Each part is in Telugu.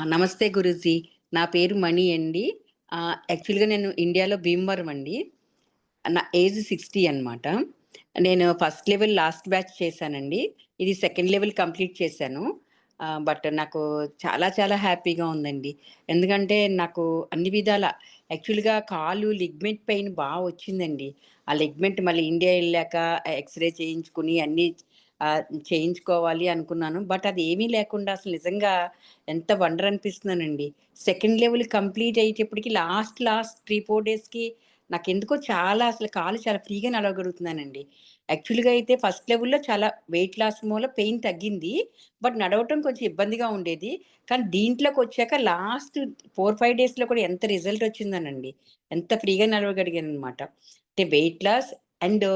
నమస్తే గురూజీ. నా పేరు మణి అండి. యాక్చువల్‌గా నేను ఇండియాలో భీమవరం అండి. నా ఏజ్ 60 అనమాట. నేను ఫస్ట్ లెవెల్ లాస్ట్ బ్యాచ్ చేశానండి. ఇది సెకండ్ లెవెల్ కంప్లీట్ చేశాను. బట్ నాకు చాలా చాలా హ్యాపీగా ఉందండి. ఎందుకంటే నాకు అన్ని విధాల యాక్చువల్‌గా కాలు లిగ్మెంట్ పెయిన్ వచ్చిందండి. ఆ లిగ్మెంట్ మళ్ళీ ఇండియా ఎళ్ళాక ఎక్స్‌రే చేయించుకొని అన్నీ చేయించుకోవాలి అనుకున్నాను. బట్ అది ఏమీ లేకుండా అసలు నిజంగా ఎంత వండర్ అనిపిస్తుందోనండి. సెకండ్ లెవెల్ కంప్లీట్ అయ్యేటప్పటికి లాస్ట్ 3, 4 డేస్‌కి నాకెందుకో చాలా అసలు కాలు చాలా ఫ్రీగా నడవగలుగుతున్నానండి. యాక్చువల్‌గా అయితే ఫస్ట్ లెవెల్‌లో చాలా వెయిట్ లాస్ మూల పెయిన్ తగ్గింది. బట్ నడవటం కొంచెం ఇబ్బందిగా ఉండేది. కానీ దీంట్లోకొచ్చాక లాస్ట్ 4, 5 డేస్‌లో కూడా ఎంత రిజల్ట్ వచ్చిందోనండి. ఎంత ఫ్రీగా నడవగలిగాననమాట. అంటే వెయిట్ లాస్ అండ్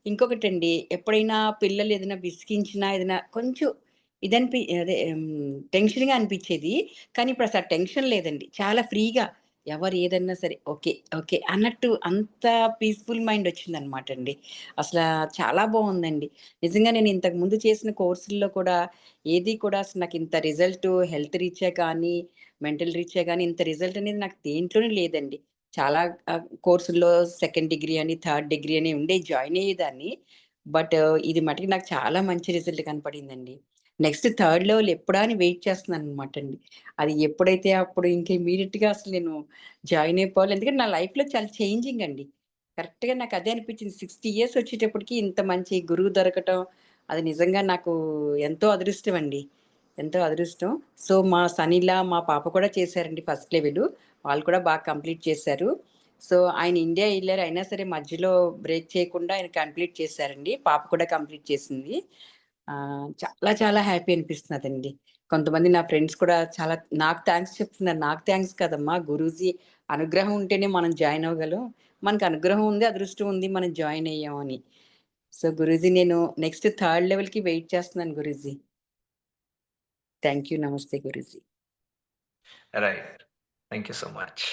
ఇంకొకటండి, ఎప్పుడైనా పిల్లలు ఏదైనా విసిగించినా, ఏదైనా కొంచెం అదే టెన్షన్‌గా అనిపిచ్చేది. కానీ ఇప్పుడసలు ఆ టెన్షన్ లేదండి. చాలా ఫ్రీగా ఎవరు ఏదన్నా సరే ఓకే. ఓకే. అన్నట్టు అంత పీస్‌ఫుల్ మైండ్ వచ్చిందనమాట అండి. అసలా చాలా బావుందండి. నిజంగా నేను ఇంతకు ముందు చేసిన కోర్సుల్లో కూడా ఏది కూడా అసలు నాకింత రిజల్ట్ హెల్త్ రీత్యా కానీ, మెంటల్ రీత్యా గానీ ఇంత రిజల్ట్ అనేది నాకు దేంట్లోనే లేదండి. చాలా కోర్సుల్లో సెకండ్ డిగ్రీ అని, థర్డ్ డిగ్రీ అని ఉండేయి, జాయిన్ అయ్యేదాన్ని. బట్ ఇది మటికి నాకు చాలా మంచి రిజల్ట్ కనపడిందండి. నెక్స్ట్ థర్డ్ లెవెల్ ఎప్పుడా అని వెయిట్ చేస్తున్నాననమాట అండి. అది ఎప్పుడైతే అప్పుడు ఇంక ఇమ్మీడియేట్‌గా అసలు నేను జాయిన్ అయిపోవాలి. ఎందుకంటే నా లైఫ్‌లో చాలా చేంజింగ్ అండి. కరెక్ట్‌గా నాకు అదే అనిపించింది. 60 ఇయర్స్ వచ్చేటప్పటికి ఇంత మంచి గురువు దొరకటం, అది నిజంగా నాకు ఎంతో అదృష్టం అండి. ఎంతో అదృష్టం. సో, మా సన్-ఇన్-లా మా పాప కూడా చేశారండి ఫస్ట్ లెవెలు. వాళ్ళు కూడా బాగా కంప్లీట్ చేశారు. సో, ఆయన ఇండియా ఎళ్లారు. అయినా సరే మధ్యలో బ్రేక్ చేయకుండా ఆయన కంప్లీట్ చేశారండి. పాప కూడా కంప్లీట్ చేసింది. చాలా చాలా హ్యాపీ అనిపిస్తున్నదండి. కొంతమంది నా ఫ్రెండ్స్ కూడా చాలా నాకు థాంక్స్ చెప్తున్నారు. నాకు థాంక్స్ కాదమ్మా, గురూజీ అనుగ్రహం ఉంటేనే మనం జాయిన్ అవ్వగలం. మనకు అనుగ్రహం ఉంది, అదృష్టం ఉంది. మనం జాయిన్ అయ్యాం అని. సో, గురూజీ నేను నెక్స్ట్ థర్డ్ లెవెల్‌కి వెయిట్ చేస్తున్నాను Guruji. Thank you. Namaste Guruji. Right. Thank you so much.